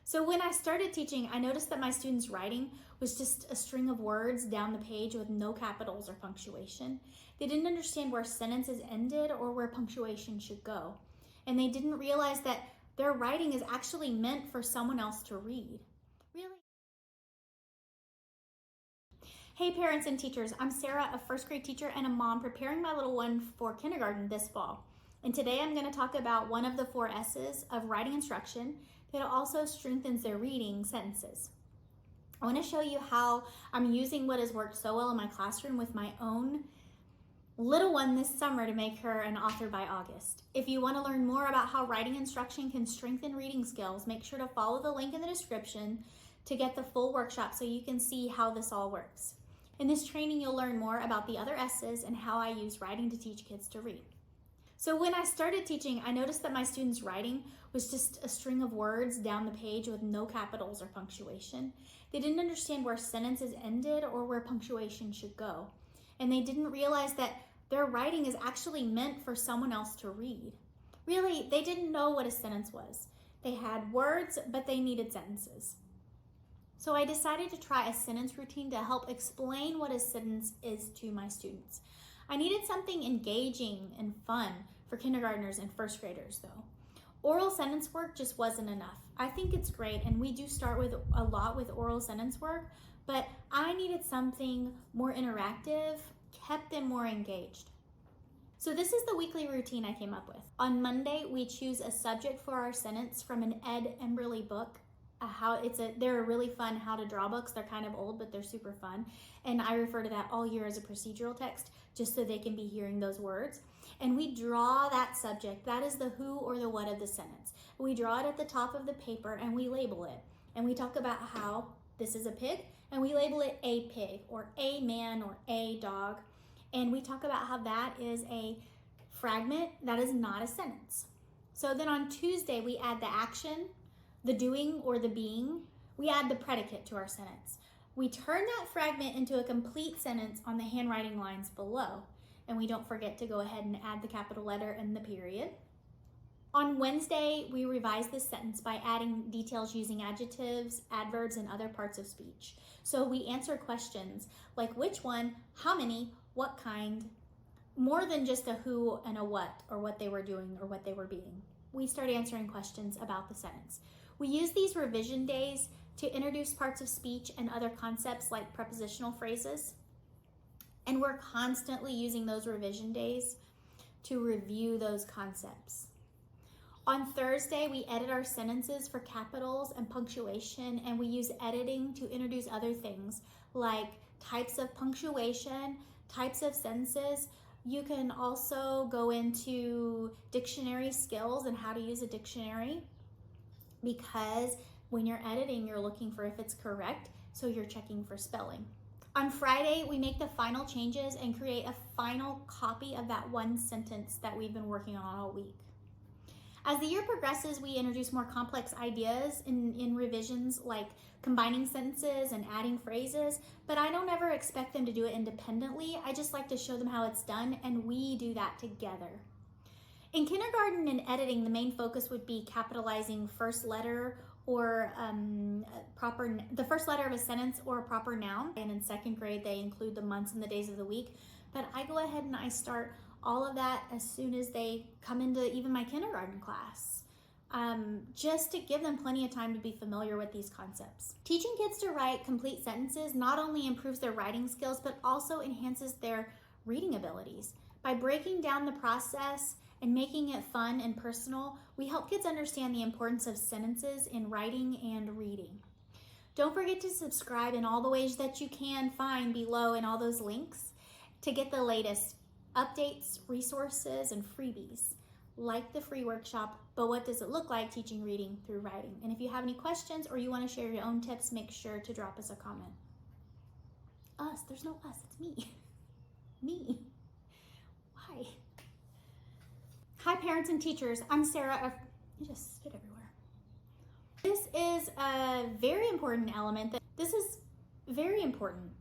So when I started teaching, I noticed that my students' writing was just a string of words down the page with no capitals or punctuation. They didn't understand where sentences ended or where punctuation should go. And they didn't realize that their writing is actually meant for someone else to read. Really? Hey parents and teachers, I'm Sarah, a first grade teacher and a mom preparing my little one for kindergarten this fall. And today I'm going to talk about one of the 4 S's of writing instruction that also strengthens their reading sentences. I want to show you how I'm using what has worked so well in my classroom with my own little one this summer to make her an author by August. If you want to learn more about how writing instruction can strengthen reading skills, make sure to follow the link in the description to get the full workshop so you can see how this all works. In this training, you'll learn more about the other S's and how I use writing to teach kids to read. So when I started teaching, I noticed that my students' writing was just a string of words down the page with no capitals or punctuation. They didn't understand where sentences ended or where punctuation should go. And they didn't realize that their writing is actually meant for someone else to read. Really, they didn't know what a sentence was. They had words, but they needed sentences. So I decided to try a sentence routine to help explain what a sentence is to my students. I needed something engaging and fun for kindergartners and first graders though. Oral sentence work just wasn't enough. I think it's great and we do start with a lot with oral sentence work, but I needed something more interactive, kept them more engaged. So this is the weekly routine I came up with. On Monday, we choose a subject for our sentence from an Ed Emberley book. They're a really fun how to draw books. They're kind of old, but they're super fun. And I refer to that all year as a procedural text, just so they can be hearing those words. And we draw that subject. That is the who or the what of the sentence. We draw it at the top of the paper and we label it. And we talk about how this is a pig and we label it a pig or a man or a dog. And we talk about how that is a fragment, that is not a sentence. So then on Tuesday, we add the action, the doing or the being. We add the predicate to our sentence. We turn that fragment into a complete sentence on the handwriting lines below. And we don't forget to go ahead and add the capital letter and the period. On Wednesday, we revise this sentence by adding details using adjectives, adverbs, and other parts of speech. So we answer questions like which one, how many, what kind, more than just a who and a what, or what they were doing or what they were being. We start answering questions about the sentence. We use these revision days to introduce parts of speech and other concepts like prepositional phrases. And we're constantly using those revision days to review those concepts. On Thursday, we edit our sentences for capitals and punctuation, and we use editing to introduce other things like types of punctuation, types of sentences. You can also go into dictionary skills and how to use a dictionary, because when you're editing, you're looking for if it's correct, so you're checking for spelling. On Friday, we make the final changes and create a final copy of that one sentence that we've been working on all week. As the year progresses, we introduce more complex ideas in revisions like combining sentences and adding phrases, but I don't ever expect them to do it independently. I just like to show them how it's done, and we do that together. In kindergarten and editing, the main focus would be capitalizing first letter or the first letter of a sentence or a proper noun. And in second grade, they include the months and the days of the week. But I go ahead and I start all of that as soon as they come into even my kindergarten class, just to give them plenty of time to be familiar with these concepts. Teaching kids to write complete sentences not only improves their writing skills, but also enhances their reading abilities. By breaking down the process and making it fun and personal, we help kids understand the importance of sentences in writing and reading. Don't forget to subscribe in all the ways that you can find below in all those links to get the latest updates, resources, and freebies like the free workshop, but what does it look like teaching reading through writing? And if you have any questions or you want to share your own tips, make sure to drop us a comment. Us, there's no us, it's me. Me. Why? Hi parents and teachers, I'm Sarah. You just spit everywhere. This is a very important element. This is very important.